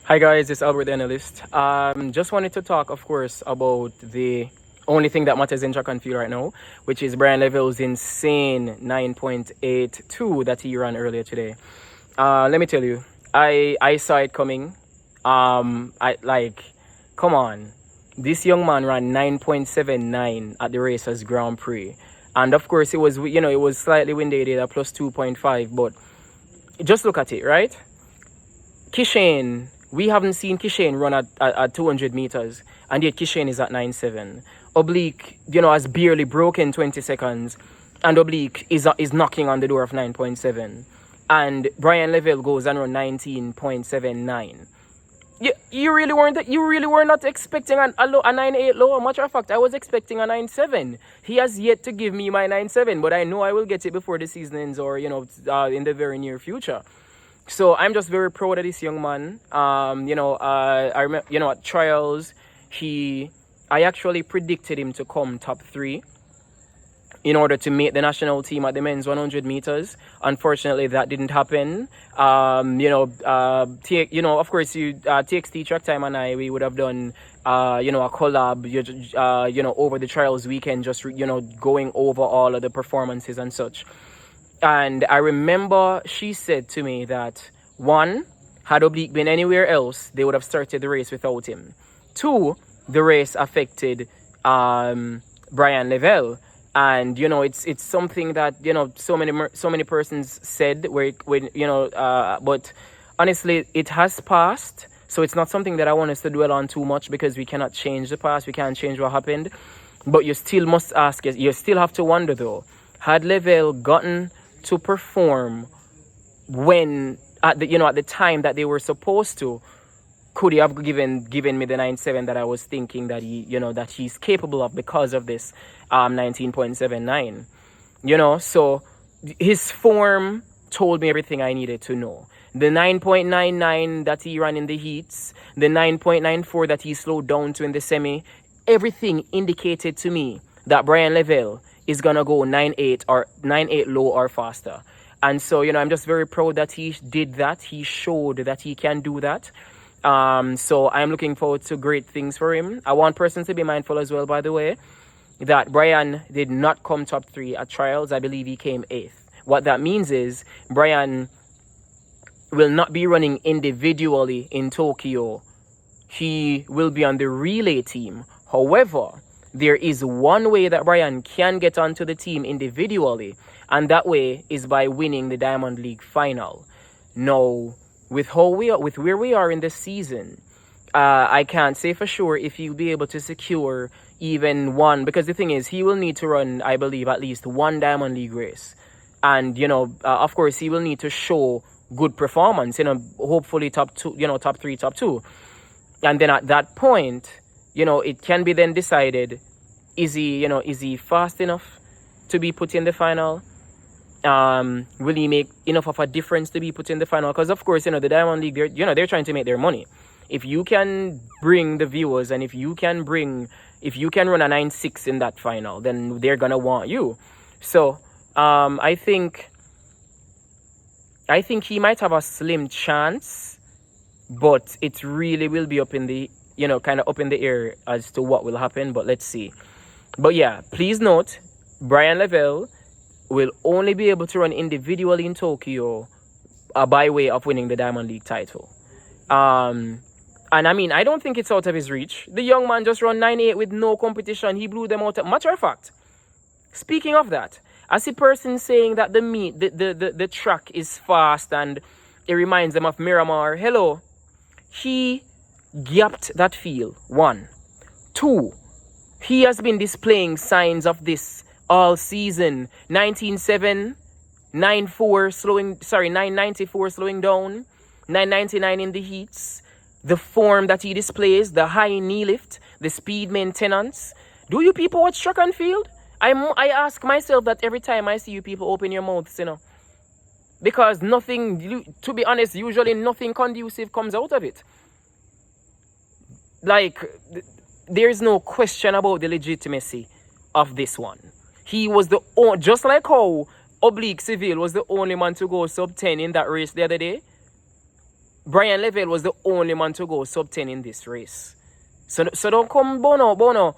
Hi guys, it's Albert the Analyst. Just wanted to talk, of course, about the only thing that matters in track and field right now, which is BRYAN Level's insane 9.82 that he ran earlier today. Let me tell you, I saw it coming. Come on, this young man ran 9.79 at the Racers Grand Prix, and of course it was slightly windy, at plus 2.5, but just look at it, right? Kishane, we haven't seen Kishane run at 200 meters, and yet Kishane is at 9.7. Oblique, has barely broken 20 seconds, and Oblique is knocking on the door of 9.7. And BRYAN Level goes and run 19.79. You really were not expecting a 9.8 low. Matter of fact, I was expecting a 9.7. He has yet to give me my 9.7, but I know I will get it before the season ends, or in the very near future. So I'm just very proud of this young man. I remember, at trials, I actually predicted him to come top 3 in order to make the national team at the men's 100 meters. Unfortunately, that didn't happen. Of course, TXT Track Time and we would have done, a collab, over the trials weekend, just, going over all of the performances and such. And I remember she said to me that, 1, had Oblique been anywhere else, they would have started the race without him. 2, the race affected BRYAN Level. And, it's something that, so many persons said, but honestly, it has passed. So it's not something that I want us to dwell on too much, because we cannot change the past. We can't change what happened. But you still must ask, you still have to wonder though, had Level gotten to perform when at the time that they were supposed to, could he have given me the 9.7 that I was thinking that that he's capable of because of this 19.79? So his form told me everything I needed to know. The 9.99 that he ran in the heats, the 9.94 that he slowed down to in the semi, everything indicated to me that BRYAN Level is gonna go 9.8 or 9.8 low or faster. And so, I'm just very proud that he did that. He showed that he can do that. So I'm looking forward to great things for him. I want persons to be mindful as well, by the way, that BRYAN did not come top 3 at trials. I believe he came 8th. What that means is BRYAN will not be running individually in Tokyo. He will be on the relay team. However, there is one way that BRYAN can get onto the team individually, and that way is by winning the Diamond League final. Now, with where we are in this season, I can't say for sure if he'll be able to secure even one, because the thing is, he will need to run, I believe, at least one Diamond League race. And, of course, he will need to show good performance, hopefully top 2, top 3, top 2. And then at that point, it can be then decided, is he fast enough to be put in the final? Will he make enough of a difference to be put in the final? Because of course, the Diamond League, they're trying to make their money. If you can bring the viewers, and if you can run a 9.6 in that final, then they're gonna want you. So I think he might have a slim chance, but it really will be up in the kind of up in the air as to what will happen. But let's see. But yeah, please note, BRYAN Level will only be able to run individually in Tokyo by way of winning the Diamond League title. And I mean, I don't think it's out of his reach. The young man just ran 9.8 with no competition. He blew them out. Matter of fact, speaking of that, I see persons saying that the track is fast and it reminds them of Miramar. Hello. He gapped that field. 1. 2. He has been displaying signs of this all season. 19.7, 9.94 slowing down, 9.99 in the heats. The form that he displays, the high knee lift, the speed maintenance. Do you people watch track and field? I ask myself that every time I see you people open your mouths, because nothing, to be honest, usually nothing conducive comes out of it. Like, there is no question about the legitimacy of this one. He was just like how Oblique Civil was the only man to go sub 10 in that race the other day. BRYAN Level was the only man to go sub 10 in this race. So don't come Bono.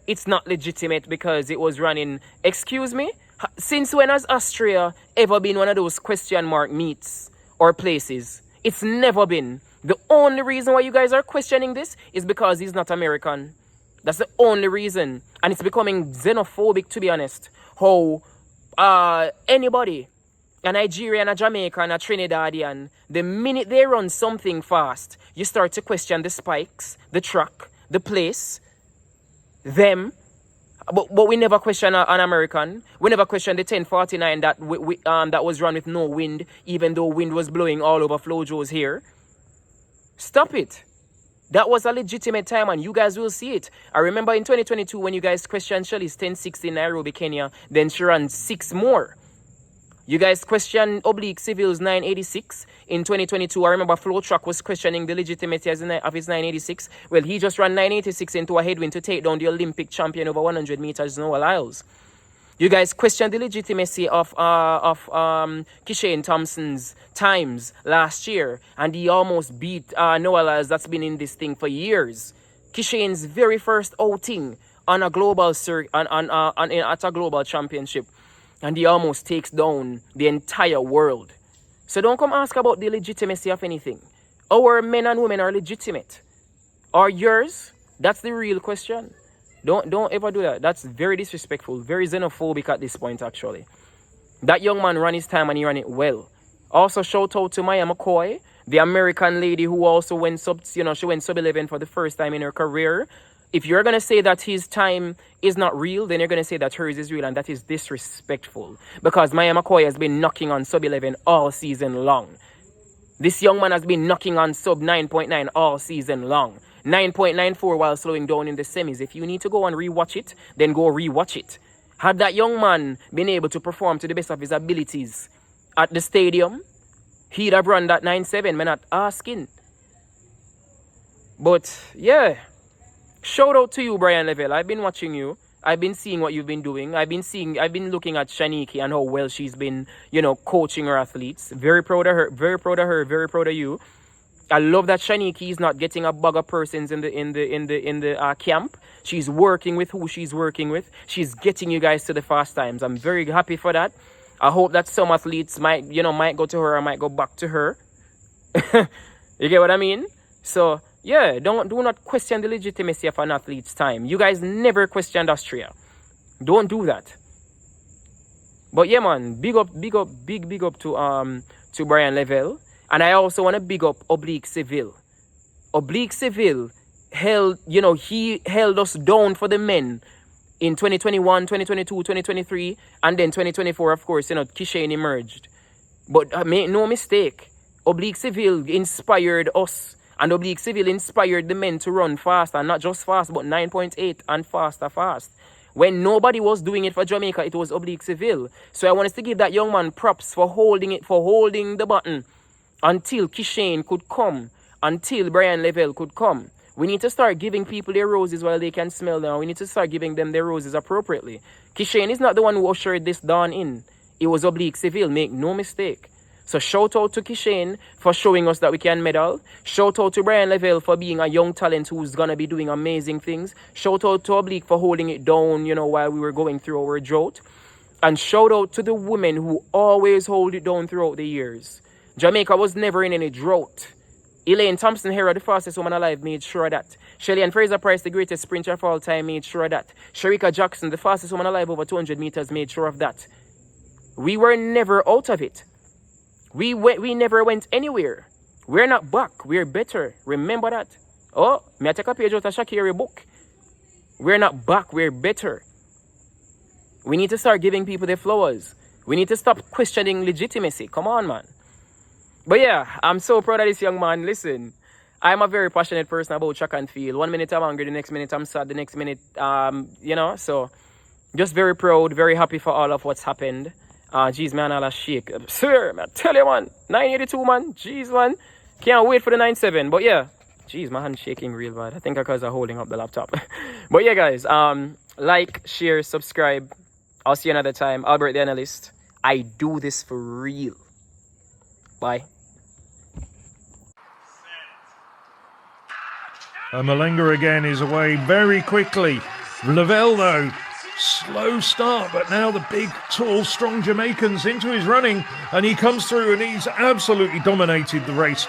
It's not legitimate because it was running. Excuse me? Since when has Austria ever been one of those question mark meets or places? It's never been. The only reason why you guys are questioning this is because he's not American. That's the only reason. And it's becoming xenophobic, to be honest. How anybody, a Nigerian, a Jamaican, a Trinidadian, the minute they run something fast, you start to question the spikes, the track, the place, them. But we never question an American. We never question the 1049 that that was run with no wind, even though wind was blowing all over Flojo's here. Stop it. That was a legitimate time, and you guys will see it. I remember in 2022 when you guys questioned Shelly's 1060 in Nairobi, Kenya, then she ran 6 more. You guys questioned Oblique Civil's 986 in 2022. I remember Flow Truck was questioning the legitimacy of his 986. Well, he just ran 986 into a headwind to take down the Olympic champion over 100 meters, Noah Lyles. You guys questioned the legitimacy of Kishane Thompson's times last year, and he almost beat Noah Lyles that's been in this thing for years. Kishane's very first outing on a global at a global championship, and he almost takes down the entire world. So don't come ask about the legitimacy of anything. Our men and women are legitimate. Are yours? That's the real question. Don't ever do that. That's very disrespectful, very xenophobic at this point, actually. That young man ran his time and he ran it well. Also, shout out to Maya McCoy, the American lady who also went she went sub 11 for the first time in her career. If you're going to say that his time is not real, then you're going to say that hers is real, and that is disrespectful. Because Maya McCoy has been knocking on sub 11 all season long. This young man has been knocking on sub 9.9 all season long. 9.94 while slowing down in the semis. If you need to go and rewatch it, then go rewatch it. Had that young man been able to perform to the best of his abilities at the stadium, he'd have run that 9.7. I'm not asking. But yeah, shout out to you, BRYAN Level. I've been watching you. I've been seeing what you've been doing. I've been looking at Shaniki and how well she's been, coaching her athletes. Very proud of her. Very proud of her. Very proud of you. I love that Shaniki is not getting a bag of persons in the camp. She's working with who she's working with. She's getting you guys to the fast times. I'm very happy for that. I hope that some athletes might go to her or might go back to her. You get what I mean? So yeah, do not question the legitimacy of an athlete's time. You guys never questioned Austria. Don't do that. But yeah, man, big up to BRYAN Level. And I also want to big up Oblique Civil. Oblique Civil he held us down for the men in 2021, 2022, 2023, and then 2024, of course, Kishane emerged. But make no mistake, Oblique Civil inspired us. And Oblique Civil inspired the men to run fast, and not just fast, but 9.8 and fast. When nobody was doing it for Jamaica, it was Oblique Civil. So I want us to give that young man props for holding the button until Kishane could come, until BRYAN Level could come. We need to start giving people their roses while they can smell them. We need to start giving them their roses appropriately. Kishane is not the one who ushered this dawn in. It was Oblique Civil, make no mistake. So shout out to Kishane for showing us that we can medal. Shout out to BRYAN Level for being a young talent who's going to be doing amazing things. Shout out to Oblique for holding it down, while we were going through our drought. And shout out to the women who always hold it down throughout the years. Jamaica was never in any drought. ElaineThompson-Herah, the fastest woman alive, made sure of that. Shelly-Ann Fraser-Price, the greatest sprinter of all time, made sure of that. Shericka Jackson, the fastest woman alive over 200 meters, made sure of that. We were never out of it. We never went anywhere. We're not back. We're better. Remember that. Oh, may I take a page out of Sha'Carri book? We're not back. We're better. We need to start giving people their flowers. We need to stop questioning legitimacy. Come on, man. But yeah, I'm so proud of this young man. Listen, I'm a very passionate person about track and field. 1 minute I'm angry, the next minute I'm sad, the next minute, so just very proud, very happy for all of what's happened. Jeez, man, I'll shake. Sir, I tell you, man, 982, man. Jeez, man. Can't wait for the 97. But yeah, jeez, my hand's shaking real bad. I think because I'm holding up the laptop. But yeah, guys, like, share, subscribe. I'll see you another time. Albert the Analyst. I do this for real. Bye. Malenga again is away very quickly. Lavelle, though, slow start, but now the big, tall, strong Jamaicans into his running, and he comes through and he's absolutely dominated the race.